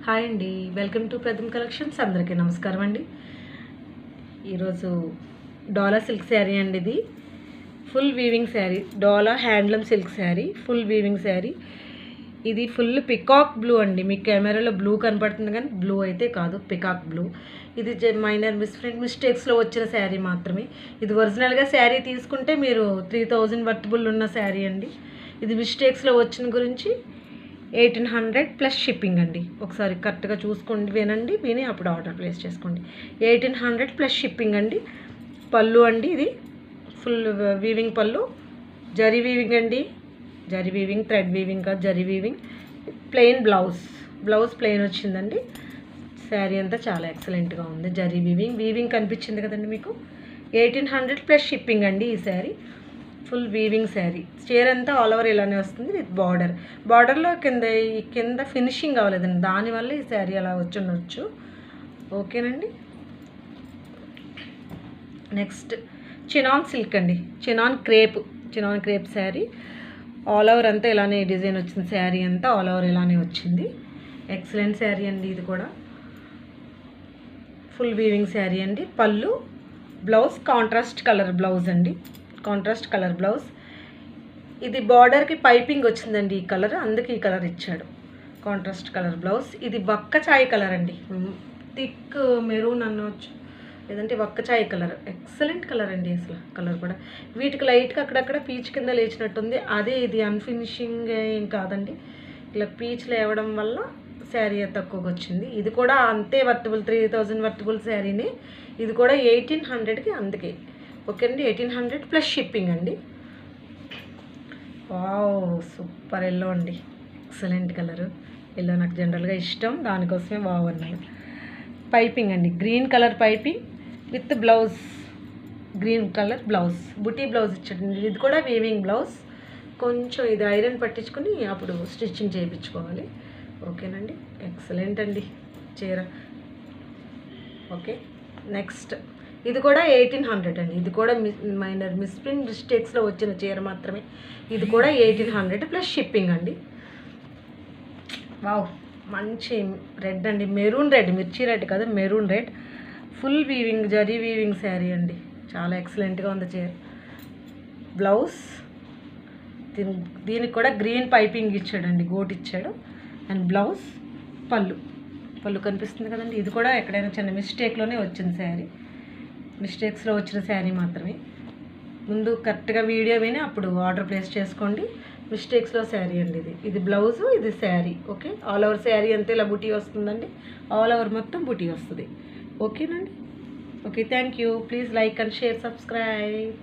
Hi అండి, welcome to Pratham collections. అందరికీ నమస్కారం అండి. ఈరోజు డోలా సిల్క్ శారీ అండి. ఇది full weaving sari, Dola handloom silk sari, full weaving sari. ఇది ఫుల్ పికాక్ బ్లూ అండి. మీకు కెమెరాలో బ్లూ కనపడుతుంది కానీ బ్లూ అయితే కాదు, పికాక్ బ్లూ. ఇది మైనర్ మిస్టేక్స్లో వచ్చిన శారీ మాత్రమే. ఇది ఒరిజినల్గా శారీ తీసుకుంటే మీరు 3000 వర్తబుల్ ఉన్న శారీ అండి. ఇది మిస్టేక్స్లో వచ్చిన గురించి 1800 ప్లస్ షిప్పింగ్ అండి. ఒకసారి కరెక్ట్గా చూసుకోండి, విని అప్పుడు ఆర్డర్ ప్లేస్ చేసుకోండి. 1800 ప్లస్ షిప్పింగ్ అండి. పళ్ళు అండి, ఇది ఫుల్ వీవింగ్ పళ్ళు, జరీ వీవింగ్ అండి. జరీ వీవింగ్, థ్రెడ్ వీవింగ్ కాదు, zari weaving. Plain blouse plain వచ్చిందండి. శారీ అంతా చాలా ఎక్సలెంట్గా ఉంది. జరీ వీవింగ్ కనిపించింది కదండి మీకు. 1800 ప్లస్ షిప్పింగ్ అండి. ఈ శారీ ఫుల్ వీవింగ్ శారీ. చీర అంతా ఆల్ ఓవర్ ఇలానే వస్తుంది విత్ బార్డర్లో కింద ఫినిషింగ్ అవ్వలేదండి, దానివల్ల ఈ శారీ అలా వచ్చి ఉండొచ్చు. ఓకేనండి. నెక్స్ట్ చినాన్ సిల్క్ అండి. Chinon crepe sari. All over అంతా ఇలానే డిజైన్ వచ్చింది. శారీ అంతా ఆల్ ఓవర్ ఇలానే వచ్చింది. ఎక్సలెంట్ శారీ అండి. ఇది కూడా ఫుల్ వీవింగ్ శారీ అండి. పళ్ళు, బ్లౌజ్ కాంట్రాస్ట్ కలర్ బ్లౌజ్ అండి. Contrast colour blouse. ఇది బార్డర్కి పైపింగ్ వచ్చిందండి, ఈ కలర్, అందుకే ఈ కలర్ ఇచ్చాడు. Contrast colour blouse. ఇది వక్క చాయ్ కలర్ అండి. థిక్ మెరూన్ అనవచ్చు, లేదంటే వక్క చాయ్ కలర్. ఎక్సలెంట్ కలర్ అండి. అసలు కలర్ కూడా వీటికి లైట్గా అక్కడక్కడ పీచ్ కింద లేచినట్టుంది. అదే ఇది అన్ఫినిషింగ్ ఏం కాదండి. ఇలా పీచ్ లేవడం వల్ల శారీ తక్కువగా వచ్చింది. ఇది కూడా అంతే వర్తబుల్, 3000 వర్తబుల్ శారీని. ఇది కూడా 1800కి, అందుకే. ఓకే అండి. 1800 ప్లస్ షిప్పింగ్ అండి. వావ్, సూపర్ ఎల్లో అండి. Excellent colour. ఎల్లో నాకు జనరల్గా ఇష్టం, దానికోసమే వావ్ అన్నాను. పైపింగ్ అండి, green colour piping with blouse, green colour blouse, buti blouse ఇచ్చాడు. ఇది కూడా వీవింగ్ బ్లౌజ్. కొంచెం ఇది ఐరన్ పట్టించుకొని అప్పుడు స్టిచ్చింగ్ చేయించుకోవాలి. ఓకేనండి. ఎక్సలెంట్ అండి చీర. ఓకే. నెక్స్ట్ ఇది కూడా 1800 అండి. ఇది కూడా మైనర్ మిస్టేక్స్లో వచ్చిన చీర మాత్రమే. ఇది కూడా 1800 ప్లస్ షిప్పింగ్ అండి. వావ్, మంచి రెడ్ అండి. మెరూన్ రెడ్, మిర్చి రెడ్ కాదు, maroon red. Full weaving, zari weaving sari అండి. చాలా ఎక్సలెంట్గా ఉంది చీర. బ్లౌజ్, దీనికి కూడా గ్రీన్ పైపింగ్ ఇచ్చాడండి, గోట్ ఇచ్చాడు. అండ్ బ్లౌజ్, పళ్ళు కనిపిస్తుంది కదండి. ఇది కూడా ఎక్కడైనా చిన్న మిస్టేక్లోనే వచ్చింది శారీ. మిస్టేక్స్లో వచ్చిన శారీ మాత్రమే. ముందు కరెక్ట్గా వీడియో విని అప్పుడు ఆర్డర్ ప్లేస్ చేసుకోండి. మిస్టేక్స్లో శారీ అండి. ఇది బ్లౌజు, ఇది sari. Okay. All over sari అంతే ఇలా బుటీ వస్తుందండి. ఆల్ ఓవర్ మొత్తం బుటీ వస్తుంది. ఓకేనండి. Okay, thank you. Please like and share, subscribe.